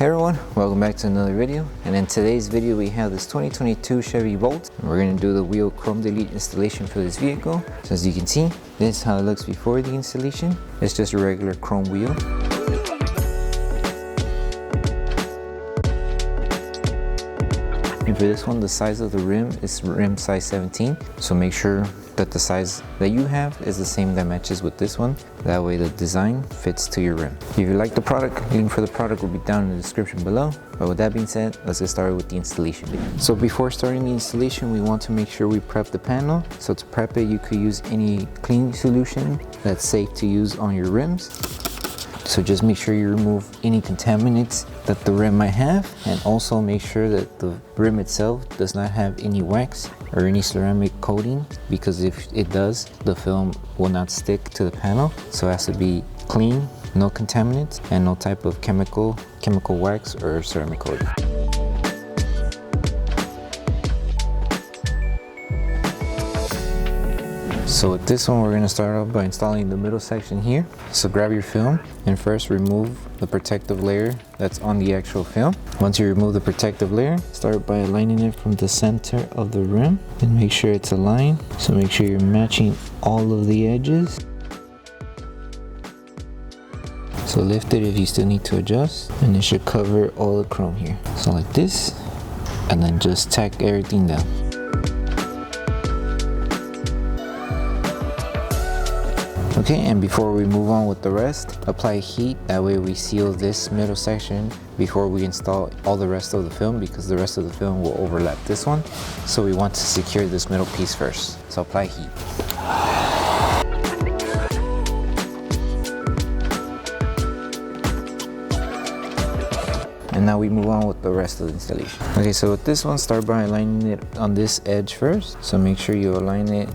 Hey everyone, welcome back to another video. And in today's video we have this 2022 Chevy Volt. And we're going to do the wheel chrome delete installation for this vehicle. So as you can see, this is how it looks before the installation. It's just a regular chrome wheel. And for this one, the size of the rim is rim size 17. So make sure that the size that you have is the same that matches with this one. That way the design fits to your rim. If you like the product, link for the product will be down in the description below. But with that being said, let's get started with the installation video. So before starting the installation, we want to make sure we prep the panel. So to prep it, you could use any cleaning solution that's safe to use on your rims. So just make sure you remove any contaminants that the rim might have, and also make sure that the rim itself does not have any wax or any ceramic coating, because if it does, the film will not stick to the panel. So it has to be clean, no contaminants, and no type of chemical wax or ceramic coating. So with this one, we're going to start off by installing the middle section here. So grab your film and first remove the protective layer that's on the actual film. Once you remove the protective layer, start by aligning it from the center of the rim and make sure it's aligned. So make sure you're matching all of the edges. So lift it if you still need to adjust, and it should cover all the chrome here. So like this, and then just tack everything down. Okay, and before we move on with the rest, apply heat. That way we seal this middle section before we install all the rest of the film, because the rest of the film will overlap this one. So we want to secure this middle piece first. So apply heat. And now we move on with the rest of the installation. Okay, so with this one, start by aligning it on this edge first. So make sure you align it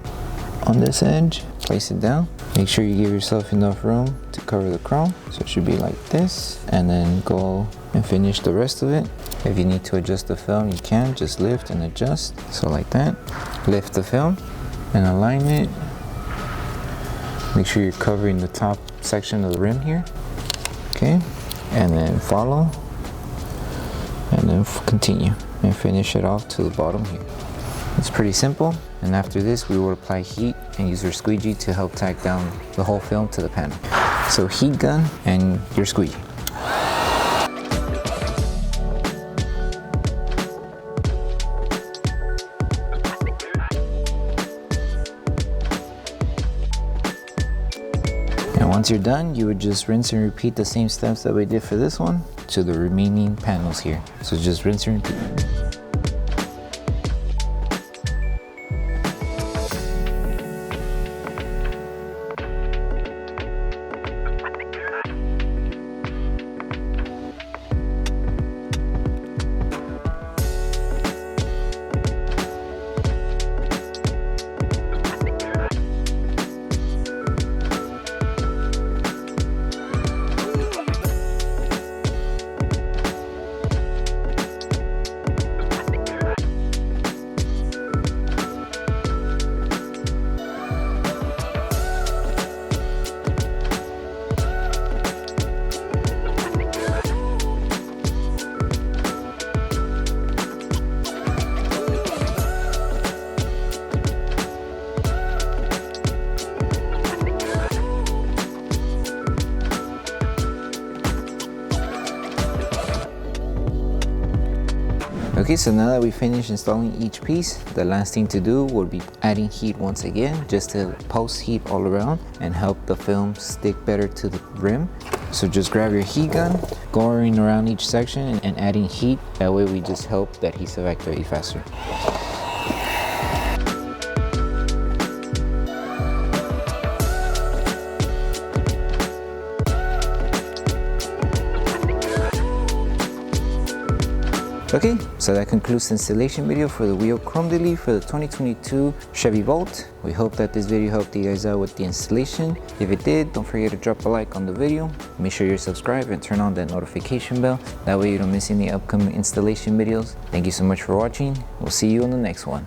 on this edge, place it down. Make sure you give yourself enough room to cover the chrome. So it should be like this, and then go and finish the rest of it. If you need to adjust the film, you can just lift and adjust. So like that, lift the film and align it. Make sure you're covering the top section of the rim here. Okay, and then follow, and then continue and finish it off to the bottom here. It's pretty simple. And after this, we will apply heat and use our squeegee to help tack down the whole film to the panel. So heat gun and your squeegee. And once you're done, you would just rinse and repeat the same steps that we did for this one to the remaining panels here. So just rinse and repeat. Okay, so now that we finished installing each piece, the last thing to do would be adding heat once again, just to post heat all around and help the film stick better to the rim. So just grab your heat gun, going around each section and adding heat. That way we just help the adhesive activate faster. Okay, so that concludes the installation video for the wheel chrome delete for the 2022 Chevy Volt. We hope that this video helped you guys out with the installation. If it did, don't forget to drop a like on the video. Make sure you're subscribed and turn on that notification bell. That way you don't miss any upcoming installation videos. Thank you so much for watching. We'll see you on the next one.